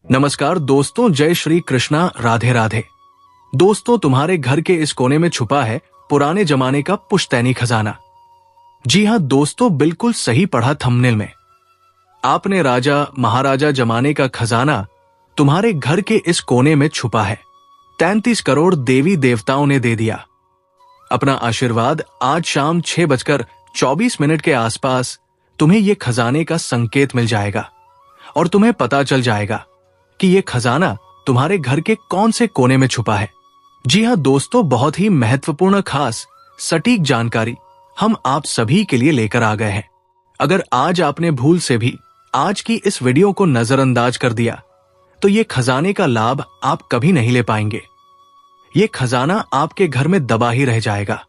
नमस्कार दोस्तों, जय श्री कृष्णा, राधे राधे। दोस्तों, तुम्हारे घर के इस कोने में छुपा है पुराने जमाने का पुश्तैनी खजाना। जी हां दोस्तों, बिल्कुल सही पढ़ा थंबनेल में। आपने राजा महाराजा जमाने का खजाना तुम्हारे घर के इस कोने में छुपा है। 33 करोड़ देवी देवताओं ने दे दिया अपना आशीर्वाद। आज शाम 6:24 के आसपास तुम्हें यह खजाने का संकेत मिल जाएगा और तुम्हें पता चल जाएगा कि यह खजाना तुम्हारे घर के कौन से कोने में छुपा है। जी हां दोस्तों, बहुत ही महत्वपूर्ण, खास, सटीक जानकारी हम आप सभी के लिए लेकर आ गए हैं। अगर आज आपने भूल से भी आज की इस वीडियो को नजरअंदाज कर दिया तो ये खजाने का लाभ आप कभी नहीं ले पाएंगे। ये खजाना आपके घर में दबा ही रह जाएगा।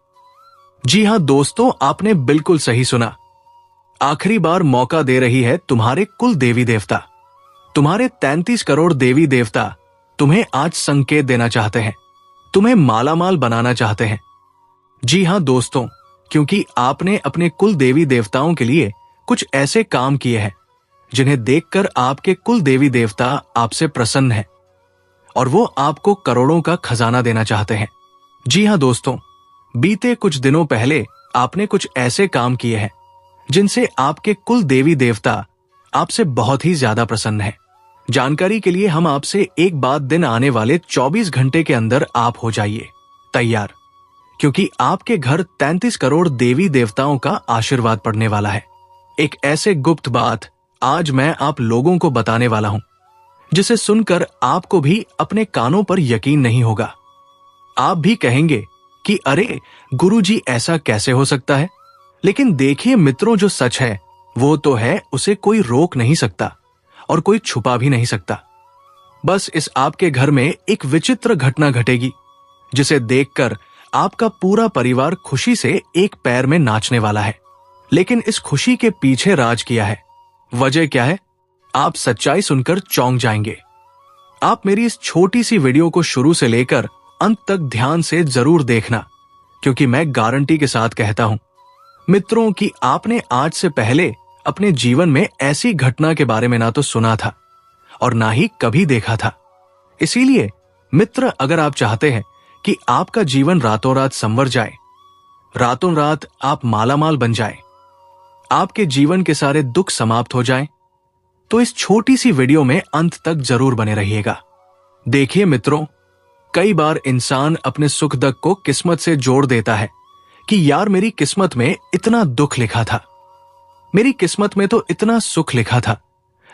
जी हां दोस्तों, आपने बिल्कुल सही सुना। आखिरी बार मौका दे रही है तुम्हारे कुल देवी देवता। तुम्हारे 33 करोड़ देवी देवता तुम्हें आज संकेत देना चाहते हैं, तुम्हें मालामाल बनाना चाहते हैं। जी हां दोस्तों, क्योंकि आपने अपने कुल देवी देवताओं के लिए कुछ ऐसे काम किए हैं जिन्हें देखकर आपके कुल देवी देवता आपसे प्रसन्न हैं और वो आपको करोड़ों का खजाना देना चाहते हैं। जी हां दोस्तों, बीते कुछ दिनों पहले आपने कुछ ऐसे काम किए हैं जिनसे आपके कुल देवी देवता आपसे बहुत ही ज्यादा प्रसन्न है। जानकारी के लिए हम आपसे एक बात दिन आने वाले 24 घंटे के अंदर आप हो जाइए तैयार, क्योंकि आपके घर 33 करोड़ देवी देवताओं का आशीर्वाद पड़ने वाला है। एक ऐसे गुप्त बात आज मैं आप लोगों को बताने वाला हूं जिसे सुनकर आपको भी अपने कानों पर यकीन नहीं होगा। आप भी कहेंगे कि अरे गुरुजी, ऐसा कैसे हो सकता है। लेकिन देखिए मित्रों, जो सच है वो तो है, उसे कोई रोक नहीं सकता और कोई छुपा भी नहीं सकता। बस इस आपके घर में एक विचित्र घटना घटेगी जिसे देखकर आपका पूरा परिवार खुशी से एक पैर में नाचने वाला है। लेकिन इस खुशी के पीछे राज किया है। वजह क्या है, आप सच्चाई सुनकर चौंक जाएंगे। आप मेरी इस छोटी सी वीडियो को शुरू से लेकर अंत तक ध्यान से जरूर देखना, क्योंकि मैं गारंटी के साथ कहता हूं मित्रों कि आपने आज से पहले अपने जीवन में ऐसी घटना के बारे में ना तो सुना था और ना ही कभी देखा था। इसीलिए मित्र, अगर आप चाहते हैं कि आपका जीवन रातों रात संवर जाए, रातों रात आप मालामाल बन जाए, आपके जीवन के सारे दुख समाप्त हो जाएं, तो इस छोटी सी वीडियो में अंत तक जरूर बने रहिएगा। देखिए मित्रों, कई बार इंसान अपने सुख दुख को किस्मत से जोड़ देता है कि यार मेरी किस्मत में इतना दुख लिखा था, मेरी किस्मत में तो इतना सुख लिखा था।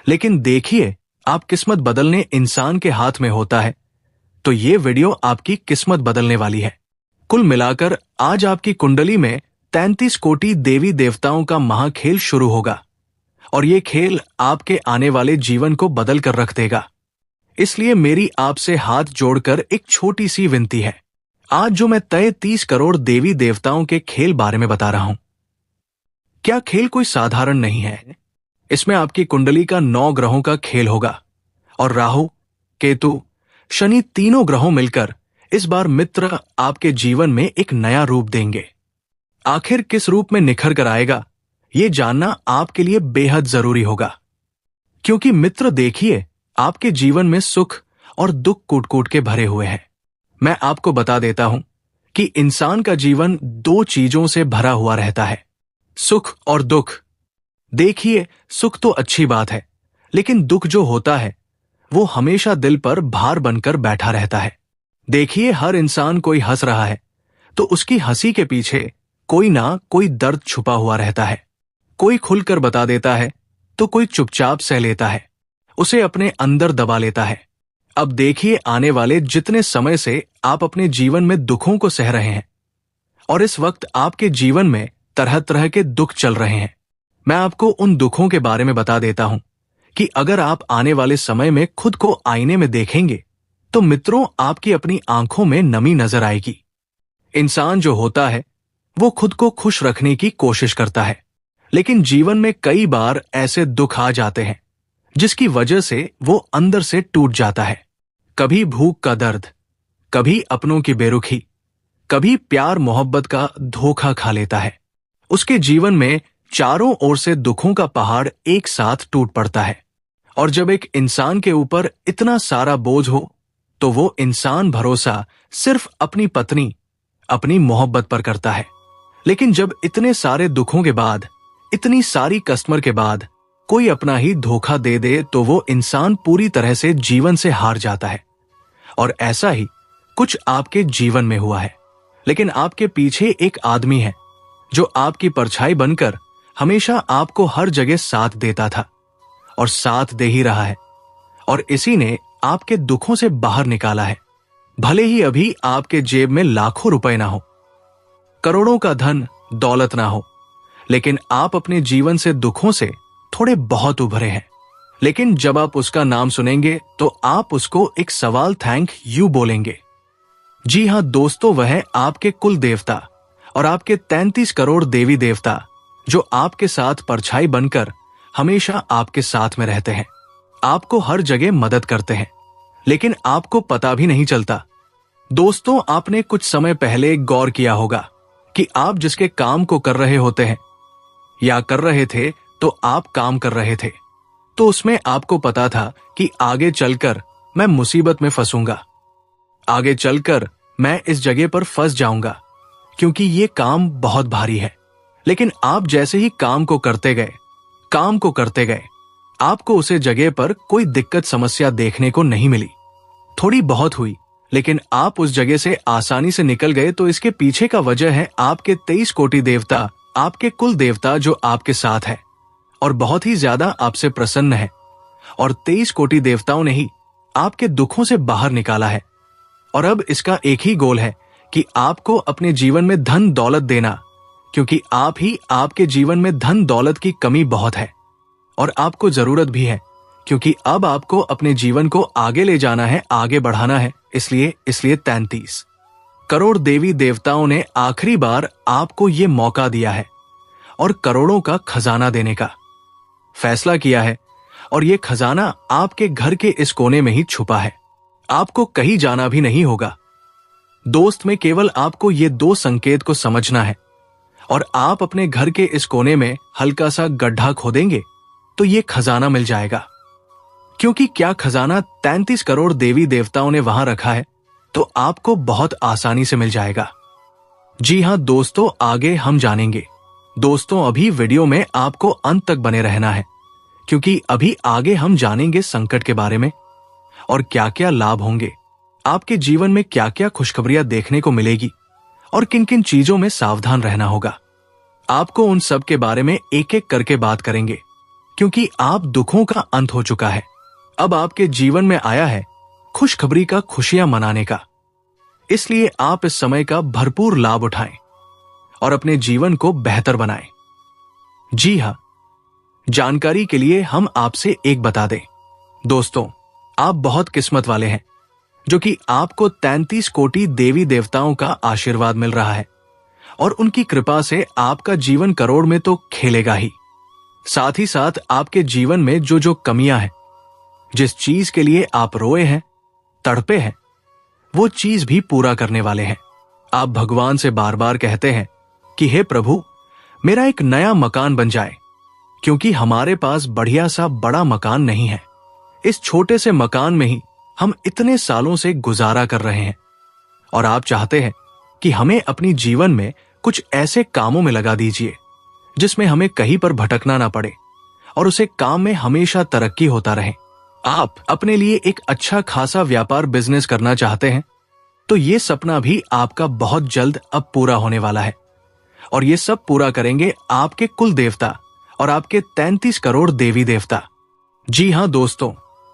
लेकिन देखिए, आप किस्मत बदलने इंसान के हाथ में होता है, तो ये वीडियो आपकी किस्मत बदलने वाली है। कुल मिलाकर आज आपकी कुंडली में 33 कोटि देवी देवताओं का महाखेल शुरू होगा और ये खेल आपके आने वाले जीवन को बदल कर रख देगा। इसलिए मेरी आपसे हाथ जोड़कर एक छोटी सी विनती है। आज जो मैं 33 करोड़ देवी देवताओं के खेल बारे में बता रहा हूं, क्या खेल कोई साधारण नहीं है। इसमें आपकी कुंडली का 9 ग्रहों का खेल होगा और राहु, केतु, शनि तीनों ग्रहों मिलकर इस बार मित्र आपके जीवन में एक नया रूप देंगे। आखिर किस रूप में निखर कर आएगा, ये जानना आपके लिए बेहद जरूरी होगा। क्योंकि मित्र देखिए, आपके जीवन में सुख और दुख कूट कूट के भरे हुए हैं। मैं आपको बता देता हूं कि इंसान का जीवन 2 चीजों से भरा हुआ रहता है, सुख और दुख। देखिए, सुख तो अच्छी बात है, लेकिन दुख जो होता है वो हमेशा दिल पर भार बनकर बैठा रहता है। देखिए, हर इंसान कोई हंस रहा है तो उसकी हंसी के पीछे कोई ना कोई दर्द छुपा हुआ रहता है। कोई खुलकर बता देता है तो कोई चुपचाप सह लेता है, उसे अपने अंदर दबा लेता है। अब देखिए, आने वाले जितने समय से आप अपने जीवन में दुखों को सह रहे हैं और इस वक्त आपके जीवन में तरह तरह के दुख चल रहे हैं, मैं आपको उन दुखों के बारे में बता देता हूं कि अगर आप आने वाले समय में खुद को आईने में देखेंगे तो मित्रों, आपकी अपनी आंखों में नमी नजर आएगी। इंसान जो होता है वो खुद को खुश रखने की कोशिश करता है, लेकिन जीवन में कई बार ऐसे दुख आ जाते हैं जिसकी वजह से वो अंदर से टूट जाता है। कभी भूख का दर्द, कभी अपनों की बेरुखी, कभी प्यार मोहब्बत का धोखा खा लेता है। उसके जीवन में चारों ओर से दुखों का पहाड़ एक साथ टूट पड़ता है और जब एक इंसान के ऊपर इतना सारा बोझ हो तो वो इंसान भरोसा सिर्फ अपनी पत्नी, अपनी मोहब्बत पर करता है। लेकिन जब इतने सारे दुखों के बाद, इतनी सारी कस्टमर के बाद कोई अपना ही धोखा दे दे तो वो इंसान पूरी तरह से जीवन से हार जाता है। और ऐसा ही कुछ आपके जीवन में हुआ है। लेकिन आपके पीछे एक आदमी है जो आपकी परछाई बनकर हमेशा आपको हर जगह साथ देता था और साथ दे ही रहा है। और इसी ने आपके दुखों से बाहर निकाला है। भले ही अभी आपके जेब में लाखों रुपए ना हो, करोड़ों का धन दौलत ना हो, लेकिन आप अपने जीवन से दुखों से थोड़े बहुत उभरे हैं। लेकिन जब आप उसका नाम सुनेंगे तो आप उसको एक सवाल थैंक यू बोलेंगे। जी हां दोस्तों, वह है आपके कुल देवता और आपके 33 करोड़ देवी देवता जो आपके साथ परछाई बनकर हमेशा आपके साथ में रहते हैं, आपको हर जगह मदद करते हैं, लेकिन आपको पता भी नहीं चलता। दोस्तों, आपने कुछ समय पहले गौर किया होगा कि आप जिसके काम को कर रहे होते हैं या कर रहे थे तो आप काम कर रहे थे, तो उसमें आपको पता था कि आगे चलकर मैं मुसीबत में फंसूंगा, आगे चलकर मैं इस जगह पर फंस जाऊंगा क्योंकि ये काम बहुत भारी है। लेकिन आप जैसे ही काम को करते गए, आपको उसे जगह पर कोई दिक्कत समस्या देखने को नहीं मिली। थोड़ी बहुत हुई, लेकिन आप उस जगह से आसानी से निकल गए। तो इसके पीछे का वजह है आपके 23 कोटि देवता, आपके कुल देवता जो आपके साथ है और बहुत ही ज्यादा आपसे प्रसन्न है। और 23 कोटि देवताओं ने ही आपके दुखों से बाहर निकाला है। और अब इसका एक ही गोल है कि आपको अपने जीवन में धन दौलत देना, क्योंकि आप ही आपके जीवन में धन दौलत की कमी बहुत है और आपको जरूरत भी है, क्योंकि अब आपको अपने जीवन को आगे ले जाना है, आगे बढ़ाना है। इसलिए 33 करोड़ देवी देवताओं ने आखिरी बार आपको ये मौका दिया है और करोड़ों का खजाना देने का फैसला किया है। और ये खजाना आपके घर के इस कोने में ही छुपा है, आपको कहीं जाना भी नहीं होगा। दोस्त में केवल आपको ये 2 संकेत को समझना है और आप अपने घर के इस कोने में हल्का सा गड्ढा खोदेंगे तो ये खजाना मिल जाएगा। क्योंकि क्या खजाना 33 करोड़ देवी देवताओं ने वहां रखा है तो आपको बहुत आसानी से मिल जाएगा। जी हां दोस्तों, आगे हम जानेंगे। दोस्तों, अभी वीडियो में आपको अंत तक बने रहना है, क्योंकि अभी आगे हम जानेंगे संकट के बारे में और क्या क्या लाभ होंगे, आपके जीवन में क्या क्या खुशखबरियां देखने को मिलेगी और किन किन चीजों में सावधान रहना होगा। आपको उन सब के बारे में एक एक करके बात करेंगे, क्योंकि आप दुखों का अंत हो चुका है। अब आपके जीवन में आया है खुशखबरी का खुशियां मनाने का। इसलिए आप इस समय का भरपूर लाभ उठाएं और अपने जीवन को बेहतर बनाएं। जी हां, जानकारी के लिए हम आपसे एक बता दें। दोस्तों, आप बहुत किस्मत वाले हैं जो कि आपको 33 कोटि देवी देवताओं का आशीर्वाद मिल रहा है और उनकी कृपा से आपका जीवन करोड़ में तो खेलेगा ही, साथ ही साथ आपके जीवन में जो जो कमियां हैं, जिस चीज के लिए आप रोए हैं, तड़पे हैं, वो चीज भी पूरा करने वाले हैं। आप भगवान से बार बार कहते हैं कि हे प्रभु, मेरा एक नया मकान बन जाए, क्योंकि हमारे पास बढ़िया सा बड़ा मकान नहीं है। इस छोटे से मकान में ही हम इतने सालों से गुजारा कर रहे हैं और आप चाहते हैं कि हमें अपनी जीवन में कुछ ऐसे कामों में लगा दीजिए जिसमें हमें कहीं पर भटकना ना पड़े और उसे काम में हमेशा तरक्की होता रहे। आप अपने लिए एक अच्छा खासा व्यापार बिजनेस करना चाहते हैं तो ये सपना भी आपका बहुत जल्द अब पूरा होने वाला है और ये सब पूरा करेंगे आपके कुल देवता और आपके 33 करोड़ देवी देवता। जी हां दोस्तों,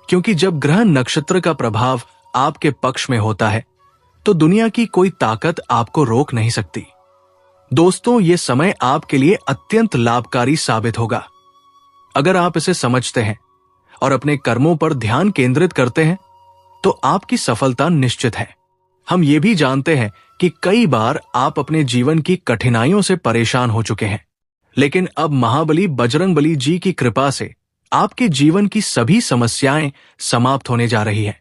क्योंकि जब ग्रह नक्षत्र का प्रभाव आपके पक्ष में होता है तो दुनिया की कोई ताकत आपको रोक नहीं सकती। दोस्तों, ये समय आपके लिए अत्यंत लाभकारी साबित होगा अगर आप इसे समझते हैं और अपने कर्मों पर ध्यान केंद्रित करते हैं तो आपकी सफलता निश्चित है। हम ये भी जानते हैं कि कई बार आप अपने जीवन की कठिनाइयों से परेशान हो चुके हैं, लेकिन अब महाबली बजरंगबली जी की कृपा से आपके जीवन की सभी समस्याएं समाप्त होने जा रही हैं।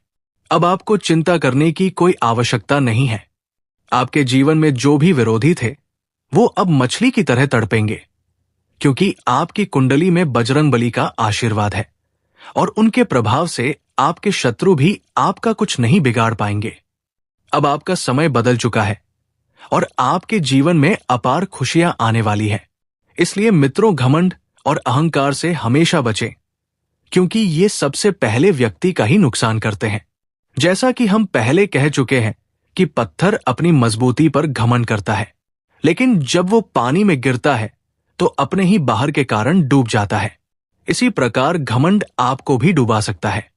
अब आपको चिंता करने की कोई आवश्यकता नहीं है। आपके जीवन में जो भी विरोधी थे वो अब मछली की तरह तड़पेंगे, क्योंकि आपकी कुंडली में बजरंगबली का आशीर्वाद है और उनके प्रभाव से आपके शत्रु भी आपका कुछ नहीं बिगाड़ पाएंगे। अब आपका समय बदल चुका है और आपके जीवन में अपार खुशियां आने वाली है। इसलिए मित्रों, घमंड और अहंकार से हमेशा बचें, क्योंकि ये सबसे पहले व्यक्ति का ही नुकसान करते हैं। जैसा कि हम पहले कह चुके हैं कि पत्थर अपनी मजबूती पर घमंड करता है, लेकिन जब वो पानी में गिरता है तो अपने ही बाहर के कारण डूब जाता है। इसी प्रकार घमंड आपको भी डुबा सकता है।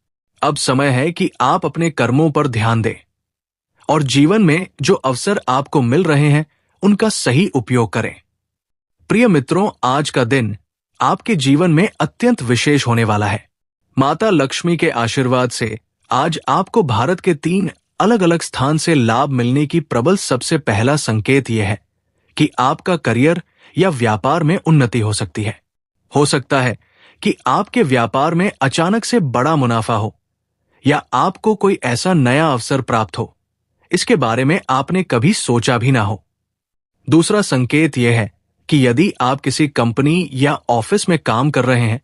अब समय है कि आप अपने कर्मों पर ध्यान दें और जीवन में जो अवसर आपको मिल रहे हैं उनका सही उपयोग करें। प्रिय मित्रों, आज का दिन आपके जीवन में अत्यंत विशेष होने वाला है। माता लक्ष्मी के आशीर्वाद से आज आपको भारत के 3 अलग अलग स्थान से लाभ मिलने की प्रबल सबसे पहला संकेत यह है कि आपका करियर या व्यापार में उन्नति हो सकती है। हो सकता है कि आपके व्यापार में अचानक से बड़ा मुनाफा हो या आपको कोई ऐसा नया अवसर प्राप्त हो, इसके बारे में आपने कभी सोचा भी ना हो। दूसरा संकेत यह है कि यदि आप किसी कंपनी या ऑफिस में काम कर रहे हैं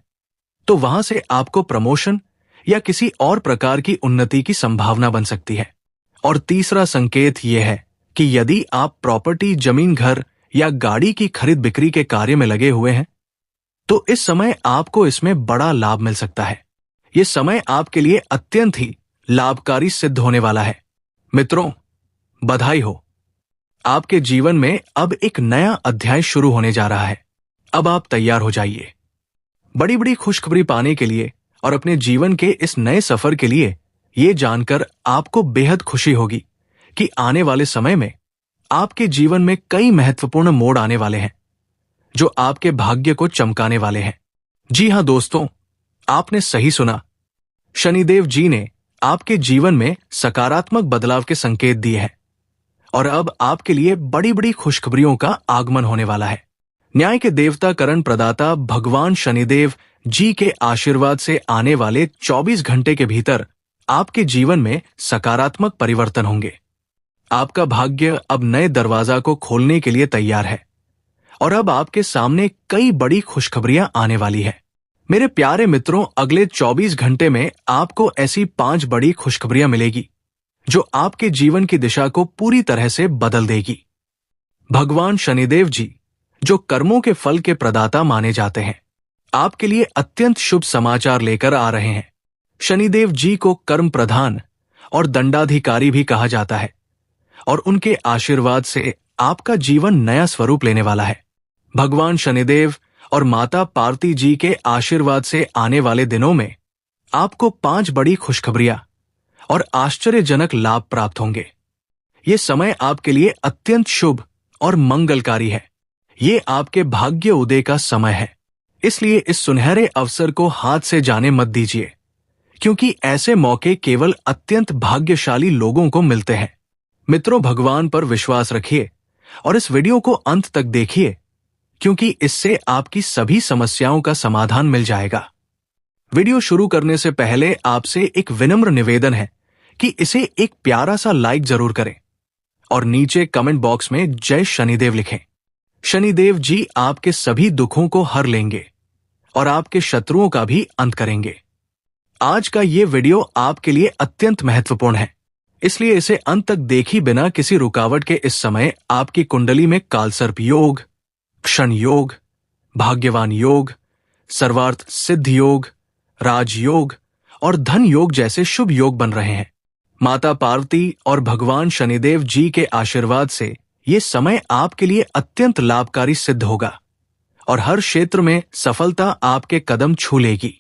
तो वहां से आपको प्रमोशन या किसी और प्रकार की उन्नति की संभावना बन सकती है। और तीसरा संकेत यह है कि यदि आप प्रॉपर्टी, जमीन, घर या गाड़ी की खरीद बिक्री के कार्य में लगे हुए हैं तो इस समय आपको इसमें बड़ा लाभ मिल सकता है। यह समय आपके लिए अत्यंत ही लाभकारी सिद्ध होने वाला है। मित्रों, बधाई हो, आपके जीवन में अब एक नया अध्याय शुरू होने जा रहा है। अब आप तैयार हो जाइए। बड़ी बड़ी खुशखबरी पाने के लिए और अपने जीवन के इस नए सफर के लिए ये जानकर आपको बेहद खुशी होगी कि आने वाले समय में आपके जीवन में कई महत्वपूर्ण मोड़ आने वाले हैं जो आपके भाग्य को चमकाने वाले हैं। जी हां दोस्तों, आपने सही सुना। शनिदेव जी ने आपके जीवन में सकारात्मक बदलाव के संकेत दिए हैं और अब आपके लिए बड़ी बड़ी खुशखबरियों का आगमन होने वाला है। न्याय के देवता, करण प्रदाता भगवान शनिदेव जी के आशीर्वाद से आने वाले 24 घंटे के भीतर आपके जीवन में सकारात्मक परिवर्तन होंगे। आपका भाग्य अब नए दरवाजा को खोलने के लिए तैयार है और अब आपके सामने कई बड़ी खुशखबरियां आने वाली है। मेरे प्यारे मित्रों, अगले 24 घंटे में आपको ऐसी 5 बड़ी खुशखबरियां मिलेगी जो आपके जीवन की दिशा को पूरी तरह से बदल देगी। भगवान शनिदेव जी, जो कर्मों के फल के प्रदाता माने जाते हैं, आपके लिए अत्यंत शुभ समाचार लेकर आ रहे हैं। शनिदेव जी को कर्म प्रधान और दंडाधिकारी भी कहा जाता है और उनके आशीर्वाद से आपका जीवन नया स्वरूप लेने वाला है। भगवान शनिदेव और माता पार्वती जी के आशीर्वाद से आने वाले दिनों में आपको 5 बड़ी खुशखबरियां और आश्चर्यजनक लाभ प्राप्त होंगे। ये समय आपके लिए अत्यंत शुभ और मंगलकारी है। ये आपके भाग्य उदय का समय है। इसलिए इस सुनहरे अवसर को हाथ से जाने मत दीजिए, क्योंकि ऐसे मौके केवल अत्यंत भाग्यशाली लोगों को मिलते हैं। मित्रों, भगवान पर विश्वास रखिए और इस वीडियो को अंत तक देखिए, क्योंकि इससे आपकी सभी समस्याओं का समाधान मिल जाएगा। वीडियो शुरू करने से पहले आपसे एक विनम्र निवेदन है कि इसे एक प्यारा सा लाइक जरूर करें और नीचे कमेंट बॉक्स में जय शनिदेव लिखें। शनिदेव जी आपके सभी दुखों को हर लेंगे और आपके शत्रुओं का भी अंत करेंगे। आज का ये वीडियो आपके लिए अत्यंत महत्वपूर्ण है, इसलिए इसे अंत तक देखे बिना किसी रुकावट के इस समय आपकी कुंडली में कालसर्प योग, क्षण योग, भाग्यवान योग, सर्वार्थ सिद्ध योग, राजयोग और धन योग जैसे शुभ योग बन रहे हैं। माता पार्वती और भगवान शनिदेव जी के आशीर्वाद से ये समय आपके लिए अत्यंत लाभकारी सिद्ध होगा और हर क्षेत्र में सफलता आपके कदम छू लेगी।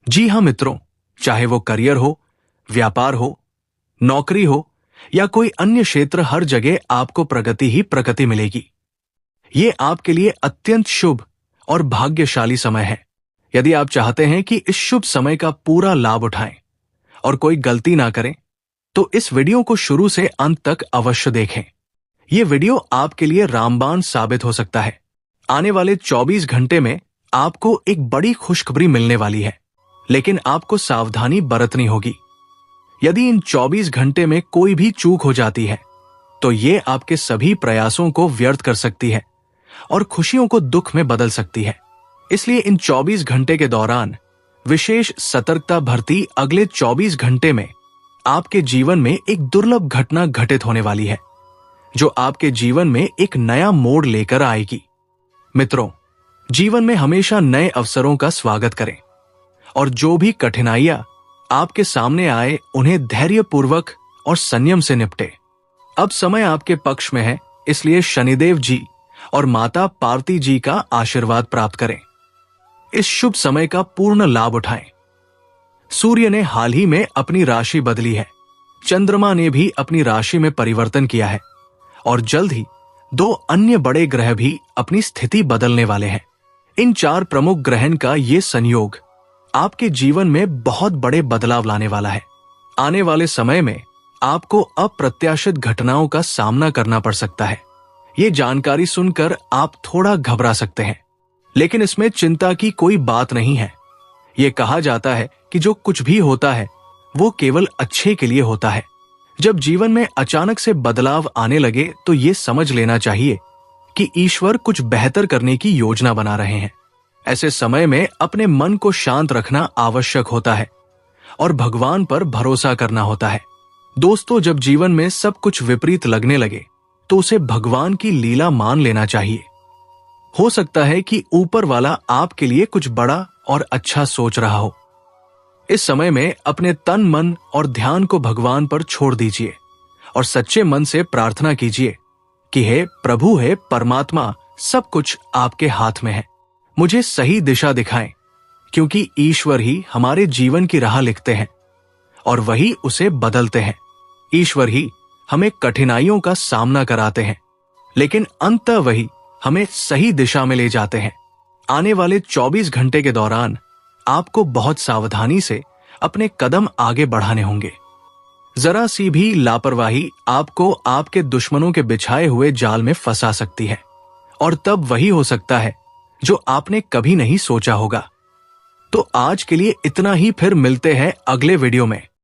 जी हां मित्रों, चाहे वो करियर हो, व्यापार हो, नौकरी हो या कोई अन्य क्षेत्र, हर जगह आपको प्रगति ही प्रगति मिलेगी। ये आपके लिए अत्यंत शुभ और भाग्यशाली समय है। यदि आप चाहते हैं कि इस शुभ समय का पूरा लाभ उठाएं और कोई गलती ना करें, तो इस वीडियो को शुरू से अंत तक अवश्य देखें। ये वीडियो आपके लिए रामबाण साबित हो सकता है। आने वाले 24 घंटे में आपको एक बड़ी खुशखबरी मिलने वाली है, लेकिन आपको सावधानी बरतनी होगी। यदि इन 24 घंटे में कोई भी चूक हो जाती है तो ये आपके सभी प्रयासों को व्यर्थ कर सकती है और खुशियों को दुख में बदल सकती है। इसलिए इन 24 घंटे के दौरान विशेष सतर्कता भरती अगले 24 घंटे में आपके जीवन में एक दुर्लभ घटना घटित होने वाली है, जो आपके जीवन में एक नया मोड़ लेकर आएगी। मित्रों, जीवन में हमेशा नए अवसरों का स्वागत करें और जो भी कठिनाइयां आपके सामने आए उन्हें धैर्यपूर्वक और संयम से निपटे। अब समय आपके पक्ष में है, इसलिए शनिदेव जी और माता पार्वती जी का आशीर्वाद प्राप्त करें। इस शुभ समय का पूर्ण लाभ उठाएं। सूर्य ने हाल ही में अपनी राशि बदली है, चंद्रमा ने भी अपनी राशि में परिवर्तन किया है और जल्द ही 2 अन्य बड़े ग्रह भी अपनी स्थिति बदलने वाले हैं। इन 4 प्रमुख ग्रहण का ये संयोग आपके जीवन में बहुत बड़े बदलाव लाने वाला है। आने वाले समय में आपको अप्रत्याशित घटनाओं का सामना करना पड़ सकता है। ये जानकारी सुनकर आप थोड़ा घबरा सकते हैं, लेकिन इसमें चिंता की कोई बात नहीं है। ये कहा जाता है कि जो कुछ भी होता है वो केवल अच्छे के लिए होता है। जब जीवन में अचानक से बदलाव आने लगे तो ये समझ लेना चाहिए कि ईश्वर कुछ बेहतर करने की योजना बना रहे हैं। ऐसे समय में अपने मन को शांत रखना आवश्यक होता है और भगवान पर भरोसा करना होता है। दोस्तों, जब जीवन में सब कुछ विपरीत लगने लगे तो उसे भगवान की लीला मान लेना चाहिए। हो सकता है कि ऊपर वाला आपके लिए कुछ बड़ा और अच्छा सोच रहा हो। इस समय में अपने तन, मन और ध्यान को भगवान पर छोड़ दीजिए और सच्चे मन से प्रार्थना कीजिए कि हे प्रभु, हे परमात्मा, सब कुछ आपके हाथ में है। मुझे सही दिशा दिखाएं, क्योंकि ईश्वर ही हमारे जीवन की राह लिखते हैं और वही उसे बदलते हैं। ईश्वर ही हमें कठिनाइयों का सामना कराते हैं, लेकिन अंततः वही हमें सही दिशा में ले जाते हैं। आने वाले 24 घंटे के दौरान आपको बहुत सावधानी से अपने कदम आगे बढ़ाने होंगे। जरा सी भी लापरवाही आपको आपके दुश्मनों के बिछाए हुए जाल में फंसा सकती है और तब वही हो सकता है जो आपने कभी नहीं सोचा होगा। तो आज के लिए इतना ही, फिर मिलते हैं अगले वीडियो में।